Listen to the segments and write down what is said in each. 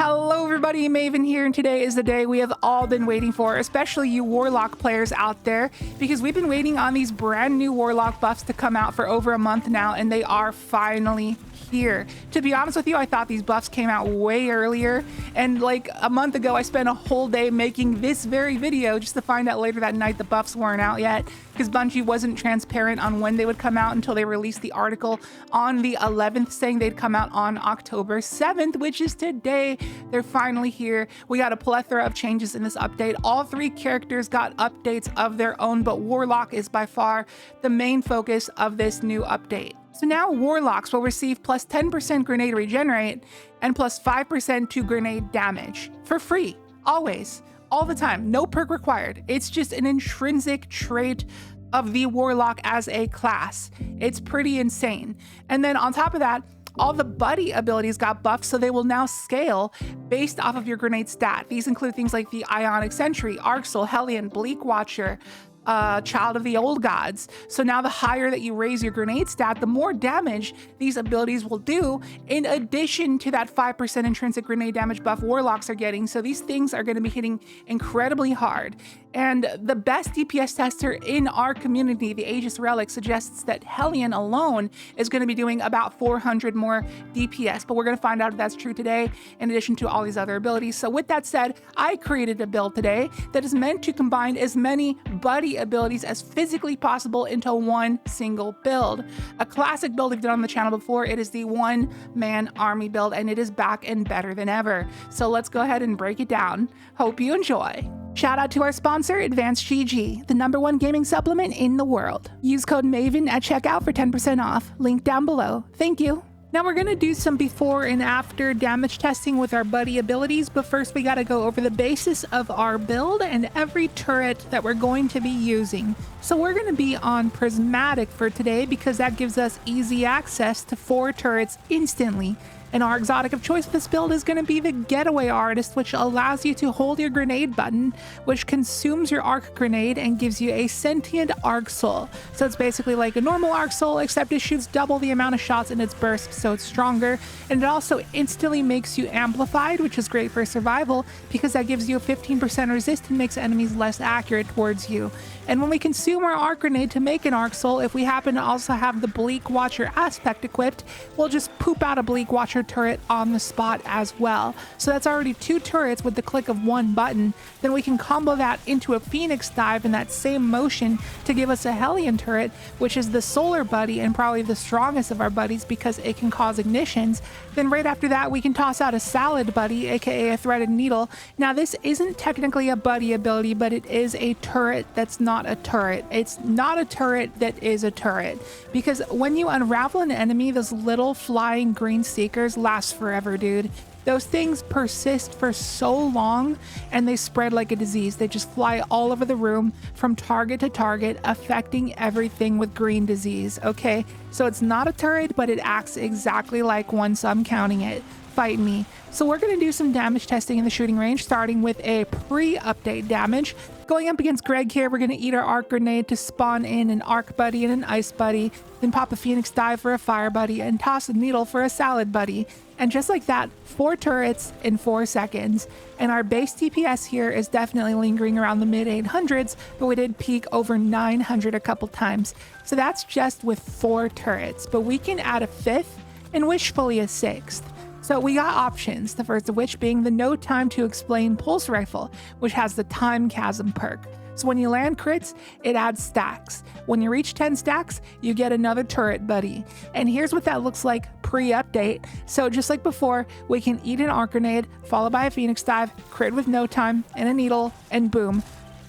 Hello everybody, Maven here, and today is the day we have all been waiting for, especially you Warlock players out there, because we've been waiting on these brand new Warlock buffs to come out for over a month now, and they are finally here. To be honest with you, I thought these buffs came out way earlier, and like a month ago I spent a whole day making this very video just to find out later that night the buffs weren't out yet, because Bungie wasn't transparent on when they would come out until they released the article on the 11th saying they'd come out on October 7th, which is today. They're finally here. We got a plethora of changes in this update. All three characters got updates of their own, but Warlock is by far the main focus of this new update. So now Warlocks will receive plus 10% grenade regenerate and plus 5% to grenade damage for free, always, all the time, no perk required. It's just an intrinsic trait of the Warlock as a class. It's pretty insane. And then on top of that, all the buddy abilities got buffed, so they will now scale based off of your grenade stat. These include things like the Ionic Sentry, Hellion, Bleak Watcher, Child of the Old Gods. So now the higher that you raise your grenade stat, the more damage these abilities will do, in addition to that 5% intrinsic grenade damage buff Warlocks are getting. So these things are going to be hitting incredibly hard. And the best DPS tester in our community, the Aegis Relic, suggests that Hellion alone is going to be doing about 400 more DPS, but we're going to find out if that's true today, in addition to all these other abilities. So with that said, I created a build today that is meant to combine as many buddy abilities as physically possible into one single build. A classic build we've done on the channel before. It is the one-man army build, and it is back and better than ever. So let's go ahead and break it down. Hope you enjoy. Shout out to our sponsor, Advanced GG, the #1 gaming supplement in the world. Use code MAVEN at checkout for 10% off. Link down below. Thank you. Now we're going to do some before and after damage testing with our buddy abilities, but first we got to go over the basis of our build and every turret that we're going to be using. So we're going to be on Prismatic for today because that gives us easy access to 4 turrets instantly. And our exotic of choice for this build is going to be the Getaway artist, which allows you to hold your grenade button, which consumes your arc grenade and gives you a sentient arc soul. So it's basically like a normal arc soul, except it shoots double the amount of shots in its burst, so it's stronger. And it also instantly makes you amplified, which is great for survival because that gives you a 15% resist and makes enemies less accurate towards you. And when we consume our arc grenade to make an arc soul, if we happen to also have the Bleak Watcher aspect equipped, we'll just poop out a Bleak Watcher turret on the spot as well. So that's already 2 turrets with the click of 1 button. Then we can combo that into a Phoenix dive in that same motion to give us a Hellion turret, which is the solar buddy and probably the strongest of our buddies because it can cause ignitions. Then right after that, we can toss out a salad buddy, aka a threaded needle. Now this isn't technically a buddy ability, but it is a turret that's not a turret. It's not a turret that is a turret, because when you unravel an enemy, those little flying green seekers last forever, dude. Those things persist for so long and they spread like a disease. They just fly all over the room from target to target, affecting everything with green disease. Okay, so it's not a turret, but it acts exactly like one, so I'm counting it. Fight me. So we're going to do some damage testing in the shooting range, starting with a pre-update damage. Going up against Greg here, we're going to eat our arc grenade to spawn in an arc buddy and an ice buddy, then pop a Phoenix dive for a fire buddy, and toss a needle for a salad buddy. And just like that, 4 turrets in 4 seconds. And our base DPS here is definitely lingering around the mid 800s, but we did peak over 900 a couple times. So that's just with 4 turrets, but we can add a 5th and wishfully a 6th. So we got options, the first of which being the No Time to Explain Pulse Rifle, which has the Time Chasm perk. So when you land crits, it adds stacks. When you reach 10 stacks, you get another turret buddy. And here's what that looks like pre-update. So just like before, we can eat an arc grenade, followed by a Phoenix dive, crit with no time, and a needle, and boom.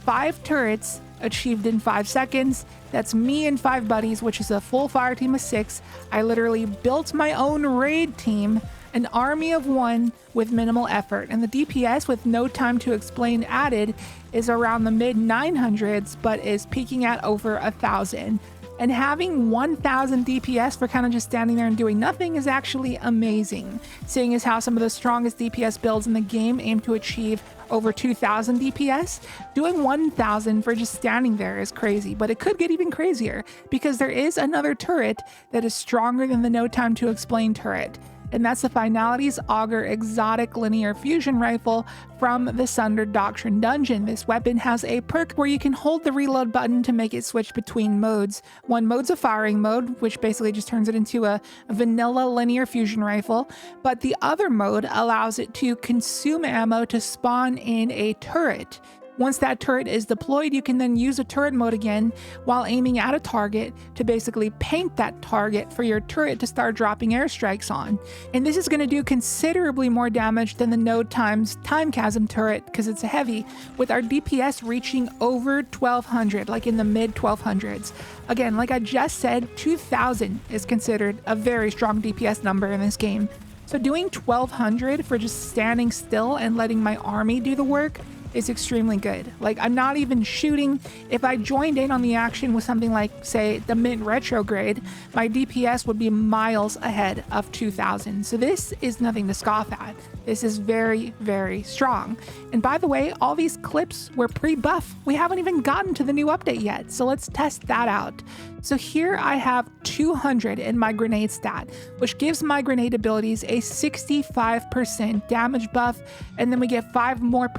5 turrets achieved in 5 seconds. That's me and 5 buddies, which is a full fire team of 6. I literally built my own raid team, an army of 1 with minimal effort, and the DPS with No Time to Explain added is around the mid 900s, but is peaking at over 1,000. And having 1,000 DPS for kind of just standing there and doing nothing is actually amazing, seeing as how some of the strongest DPS builds in the game aim to achieve over 2,000 DPS. Doing 1,000 for just standing there is crazy, but it could get even crazier because there is another turret that is stronger than the No Time to Explain turret. and that's the Finality's Augur Exotic Linear Fusion Rifle from the Sundered Doctrine dungeon. This weapon has a perk where you can hold the reload button to make it switch between modes. One mode's a firing mode, which basically just turns it into a vanilla linear fusion rifle, but the other mode allows it to consume ammo to spawn in a turret. Once that turret is deployed, you can then use a turret mode again while aiming at a target to basically paint that target for your turret to start dropping airstrikes on. And this is going to do considerably more damage than the node times time chasm turret because it's a heavy, with our DPS reaching over 1200, like in the mid 1200s. Again, like I just said, 2000 is considered a very strong DPS number in this game. So doing 1200 for just standing still and letting my army do the work is extremely good. Like, I'm not even shooting. If I joined in on the action with something like, say, the Mint Retrograde, my DPS would be miles ahead of 2000. So this is nothing to scoff at. This is very, very strong. And by the way, all these clips were pre-buff. We haven't even gotten to the new update yet. So let's test that out. So here I have 200 in my grenade stat, which gives my grenade abilities a 65% damage buff, and then we get 5% more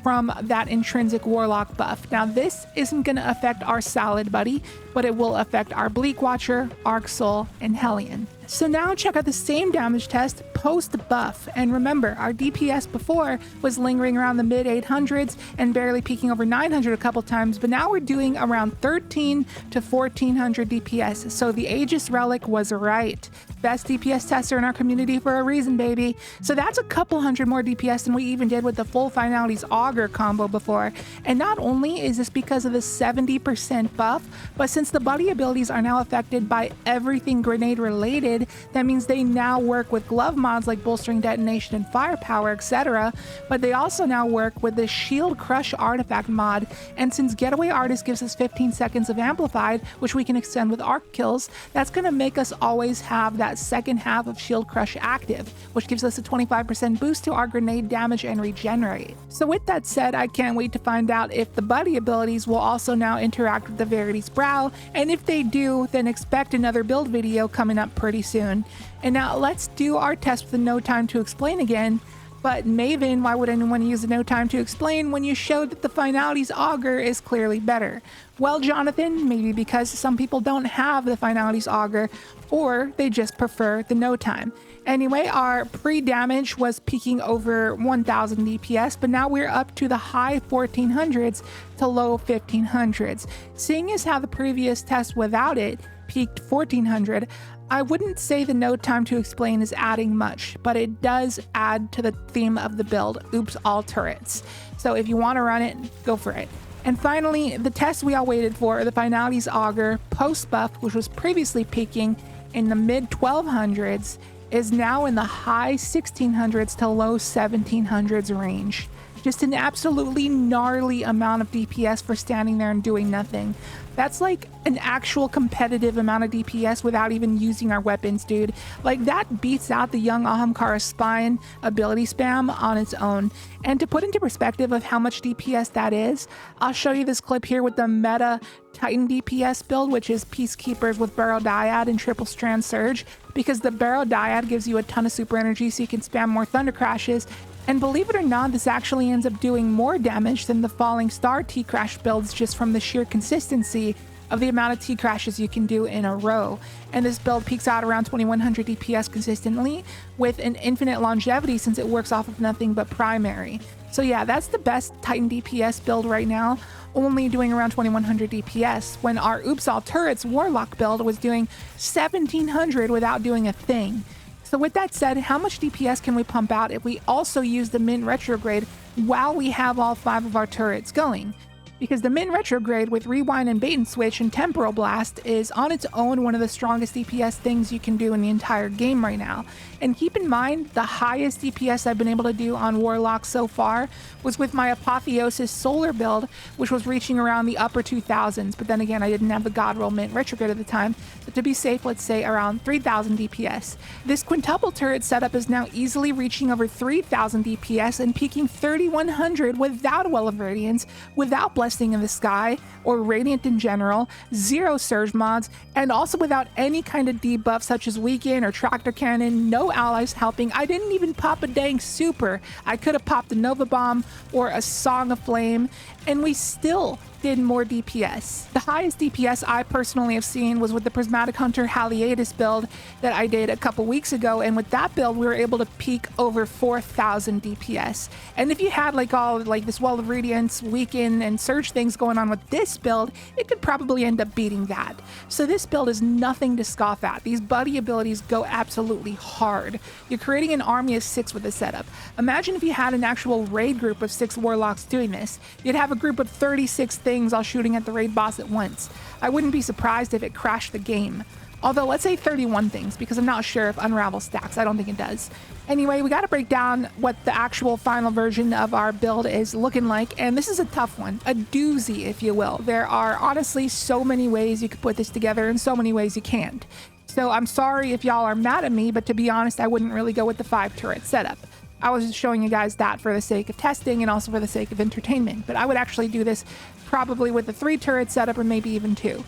from that intrinsic Warlock buff. Now this isn't going to affect our Salad Buddy, but it will affect our Bleak Watcher, Arc Soul, and Hellion. So now check out the same damage test post buff, and remember, our DPS before was lingering around the mid 800s and barely peaking over 900 a couple times, but now we're doing around 13 to 1400 DPS, so the Aegis Relic was right. Best DPS tester in our community for a reason, baby. So that's a couple hundred more DPS than we even did with the full Finality's Augur combo before. And not only is this because of the 70% buff, but since the buddy abilities are now affected by everything grenade related, that means they now work with glove mods like bolstering detonation and firepower, etc. But they also now work with the Shield Crush artifact mod. And since Getaway Artist gives us 15 seconds of amplified, which we can extend with arc kills, that's going to make us always have that second half of Shield Crush active, which gives us a 25% boost to our grenade damage and regenerate. So with that said, I can't wait to find out if the buddy abilities will also now interact with the Verity's Brow, and if they do, then expect another build video coming up pretty soon. And now let's do our test with the No Time to Explain again. But Maven, why would anyone use the No Time to Explain when you showed that the Finality's Augur is clearly better? Well, Jonathan, maybe because some people don't have the Finality's Augur, or they just prefer the No Time. Anyway, our pre-damage was peaking over 1000 DPS, but now we're up to the high 1400s to low 1500s. Seeing as how the previous test without it peaked 1400, I wouldn't say the No Time to Explain is adding much, but it does add to the theme of the build, oops, all turrets. So if you want to run it, go for it. And finally, the test we all waited for, the Finality's Augur post-buff, which was previously peaking in the mid-1200s, is now in the high 1600s to low 1700s range. Just an absolutely gnarly amount of DPS for standing there and doing nothing. That's like an actual competitive amount of DPS without even using our weapons, dude. Like, that beats out the Young Ahamkara Spine ability spam on its own. And to put into perspective of how much DPS that is, I'll show you this clip here with the meta Titan DPS build, which is Peacekeepers with Barrow Dyad and Triple Strand Surge, because the Barrow Dyad gives you a ton of super energy so you can spam more Thunder Crashes. And believe it or not, this actually ends up doing more damage than the Falling Star T-Crash builds, just from the sheer consistency of the amount of T-Crashes you can do in a row. And this build peaks out around 2100 DPS consistently, with an infinite longevity since it works off of nothing but primary. So yeah, that's the best Titan DPS build right now, only doing around 2100 DPS, when our Oops All Turrets Warlock build was doing 1700 without doing a thing. So with that said, how much DPS can we pump out if we also use the Mint Retrograde while we have all 5 of our turrets going? Because the Mint Retrograde with Rewind and Bait and Switch and Temporal Blast is on its own one of the strongest DPS things you can do in the entire game right now. And keep in mind, the highest DPS I've been able to do on Warlock so far was with my Apotheosis Solar build, which was reaching around the upper 2000s, but then again, I didn't have the Godroll Mint Retrograde at the time, so to be safe, let's say around 3000 DPS. This quintuple turret setup is now easily reaching over 3000 DPS and peaking 3100 without Well of Radiance, without Blessed Blessing in the Sky or Radiant in general, 0 Surge mods, and also without any kind of debuff such as Weaken or Tractor Cannon, no allies helping. I didn't even pop a dang super. I could have popped a Nova Bomb or a Song of Flame, and we still did more DPS. The highest DPS I personally have seen was with the Prismatic Hunter Hellion build that I did a couple weeks ago, and with that build we were able to peak over 4,000 DPS. And if you had like all like this Wall of Radiance, Weaken, and Surge things going on with this build, it could probably end up beating that. So this build is nothing to scoff at. These buddy abilities go absolutely hard. You're creating an army of 6 with this setup. Imagine if you had an actual raid group of 6 warlocks doing this. You'd have a group of 36 things all shooting at the raid boss at once. I wouldn't be surprised if it crashed the game. Although let's say 31 things, because I'm not sure if Unravel stacks. I don't think it does. Anyway, we got to break down what the actual final version of our build is looking like, and this is a tough one, a doozy if you will. There are honestly so many ways you could put this together and so many ways you can't. So I'm sorry if y'all are mad at me, but to be honest, I wouldn't really go with the 5 turret setup. I was just showing you guys that for the sake of testing and also for the sake of entertainment, but I would actually do this probably with a 3 turret setup or maybe even 2.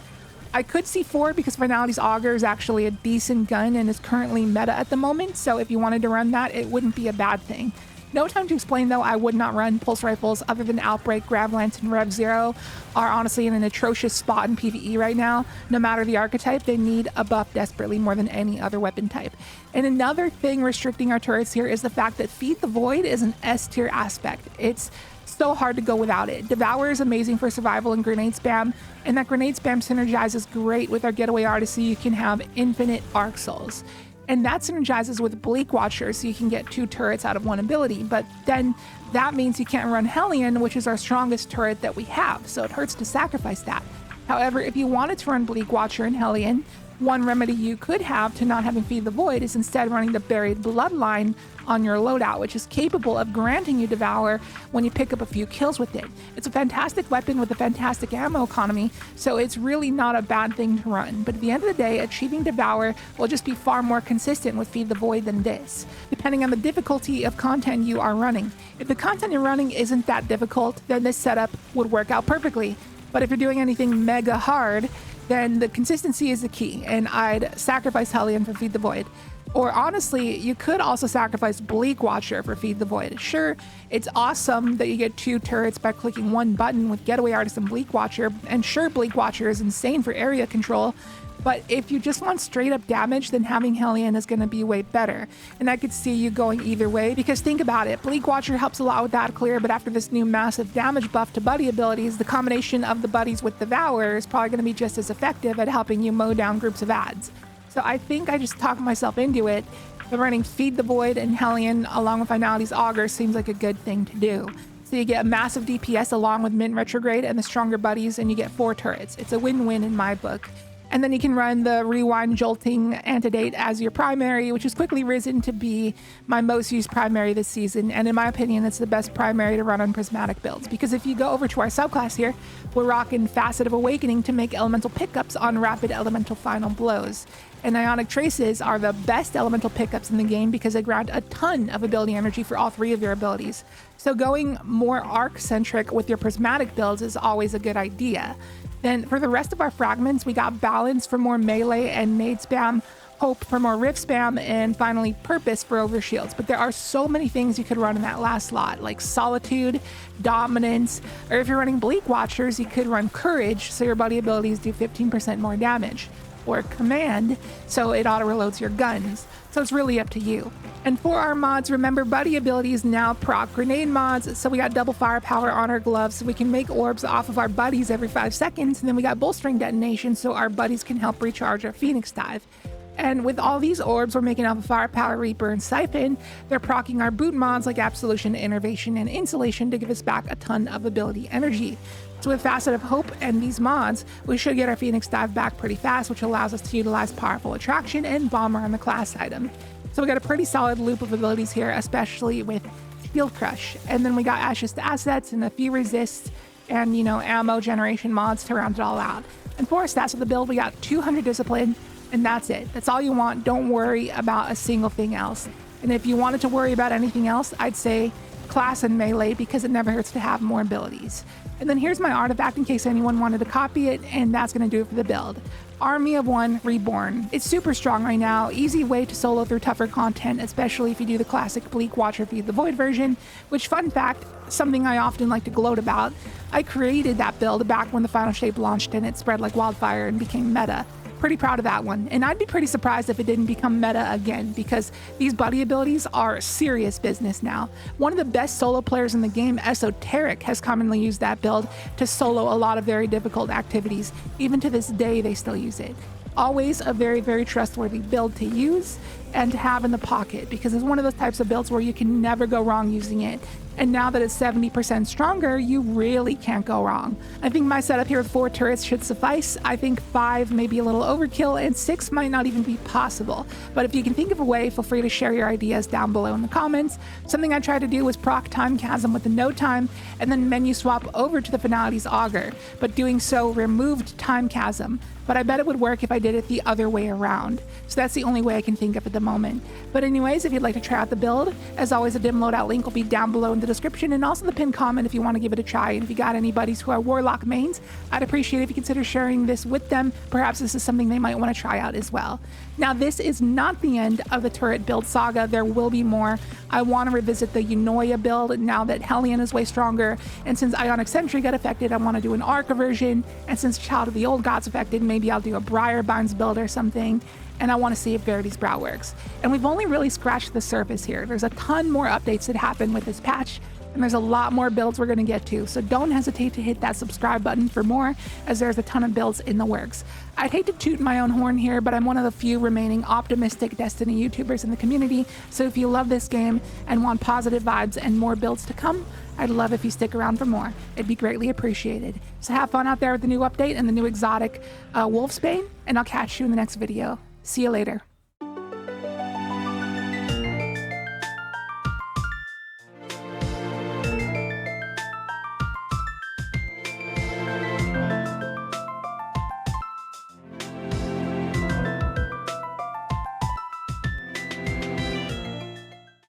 I could see 4 because Finality's Auger is actually a decent gun and is currently meta at the moment, so if you wanted to run that, it wouldn't be a bad thing. No Time to Explain though, I would not run pulse rifles other than Outbreak, Gravlance, and Rev Zero are honestly in an atrocious spot in PvE right now. No matter the archetype, they need a buff desperately more than any other weapon type. And another thing restricting our turrets here is the fact that Feed the Void is an S tier aspect. It's so hard to go without it. Devour is amazing for survival and grenade spam, and that grenade spam synergizes great with our Getaway artist so you can have infinite arc souls. And that synergizes with Bleak Watcher so you can get 2 turrets out of 1 ability, but then that means you can't run Hellion, which is our strongest turret that we have, so it hurts to sacrifice that. However, if you wanted to run Bleak Watcher and Hellion, one remedy you could have to not having Feed the Void is instead running the Buried Bloodline on your loadout, which is capable of granting you Devour when you pick up a few kills with it. It's a fantastic weapon with a fantastic ammo economy, so it's really not a bad thing to run. But at the end of the day, achieving Devour will just be far more consistent with Feed the Void than this, depending on the difficulty of content you are running. If the content you're running isn't that difficult, then this setup would work out perfectly. But if you're doing anything mega hard, then the consistency is the key, and I'd sacrifice Hellion for Feed the Void. Or honestly, you could also sacrifice Bleak Watcher for Feed the Void. Sure, it's awesome that you get 2 turrets by clicking 1 button with Getaway Artist and Bleak Watcher, and sure, Bleak Watcher is insane for area control, but if you just want straight up damage, then having Hellion is going to be way better. And I could see you going either way, because think about it, Bleak Watcher helps a lot with that clear, but after this new massive damage buff to buddy abilities, the combination of the buddies with Devour is probably going to be just as effective at helping you mow down groups of ads. So I think I just talked myself into it, but running Feed the Void and Hellion along with Finality's Auger seems like a good thing to do. So you get a massive DPS along with Mint Retrograde and the stronger buddies, and you get 4 turrets. It's a win-win in my book. And then you can run the Rewind Jolting Antidate as your primary, which has quickly risen to be my most used primary this season. And in my opinion, it's the best primary to run on Prismatic builds. Because if you go over to our subclass here, we're rocking Facet of Awakening to make elemental pickups on rapid elemental final blows. And Ionic Traces are the best elemental pickups in the game because they grant a ton of ability energy for all 3 of your abilities. So going more arc-centric with your Prismatic builds is always a good idea. Then for the rest of our fragments, we got Balance for more melee and nade spam, Hope for more rift spam, and finally Purpose for overshields. But there are so many things you could run in that last slot, like Solitude, Dominance, or if you're running Bleak Watchers, you could run Courage, so your buddy abilities do 15% more damage, or Command, so it auto-reloads your guns. So it's really up to you. And for our mods, remember buddy abilities now proc grenade mods, so we got double firepower on our gloves so we can make orbs off of our buddies every 5 seconds, and then we got bolstering detonation so our buddies can help recharge our Phoenix Dive. And with all these orbs we're making off of Firepower, Reaper, and Siphon, they're proccing our boot mods like Absolution, Innervation, and Insulation to give us back a ton of ability energy. So with Facet of Hope and these mods, we should get our Phoenix Dive back pretty fast, which allows us to utilize Powerful Attraction and Bomber on the class item. So we got a pretty solid loop of abilities here, especially with Field Crush. And then we got Ashes to Assets and a few resists and, ammo generation mods to round it all out. And for our stats of the build, we got 200 Discipline, and that's it. That's all you want. Don't worry about a single thing else. And if you wanted to worry about anything else, I'd say class in Melee because it never hurts to have more abilities. And then here's my artifact in case anyone wanted to copy it, and that's going to do it for the build. Army of One Reborn. It's super strong right now, easy way to solo through tougher content, especially if you do the classic Bleak Watcher Feed the Void version, which, fun fact, something I often like to gloat about, I created that build back when the Final Shape launched and it spread like wildfire and became meta. Pretty proud of that one, and I'd be pretty surprised if it didn't become meta again, because these buddy abilities are serious business now. One of the best solo players in the game, Esoteric, has commonly used that build to solo a lot of very difficult activities. Even to this day, they still use it. Always a very, very trustworthy build to use and to have in the pocket, because it's one of those types of builds where you can never go wrong using it. And now that it's 70% stronger, you really can't go wrong. I think my setup here with 4 turrets should suffice. I think 5 may be a little overkill, and 6 might not even be possible. But if you can think of a way, feel free to share your ideas down below in the comments. Something I tried to do was proc Time Chasm with the no time, and then menu swap over to the Finality's Augur, but doing so removed Time Chasm. But I bet it would work if I did it the other way around. So that's the only way I can think of at the moment. But anyways, if you'd like to try out the build, as always, a dim loadout link will be down below in the description, and also the pinned comment if you want to give it a try. And if you got any buddies who are Warlock mains, I'd appreciate if you consider sharing this with them. Perhaps this is something they might want to try out as well. Now, this is not the end of the turret build saga. There will be more. I want to revisit the Eunoia build now that Hellion is way stronger, and since Ionic Sentry got affected, I want to do an Arca version, and since Child of the Old God's affected, maybe I'll do a Briarbinds build or something, and I want to see if Verity's Brow works. And we've only really scratched the surface here. There's a ton more updates that happen with this patch, and there's a lot more builds we're going to get to, so don't hesitate to hit that subscribe button for more, as there's a ton of builds in the works. I'd hate to toot my own horn here, but I'm one of the few remaining optimistic Destiny YouTubers in the community, so if you love this game and want positive vibes and more builds to come, I'd love if you stick around for more. It'd be greatly appreciated. So have fun out there with the new update and the new exotic Wolfsbane, and I'll catch you in the next video. See you later.